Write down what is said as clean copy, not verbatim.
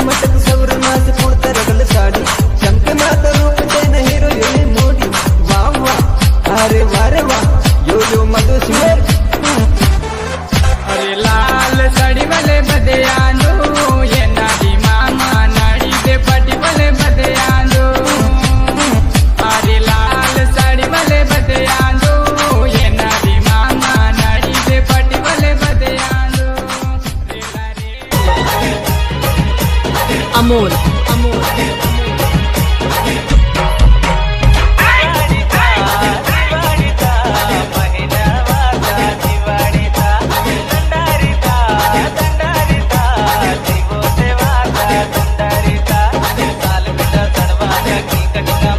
मटक सवर नाच पुड़ता रगल साड़ी चमके माता रूप देना हीरो ये मोड़ी वाह वाह अरे वारे वाह यो मधु सिंगर अरे लाल साड़ी वाले बदयानो ये नाडी मामा नाड़ी दे पटी वाले बदयानो अरे लाल साड़ी वाले बदयानो ये नाडी मामा नाड़ी दे पटी वाले बदयानो अमोल अमोल साल बेटा सड़वा की कटका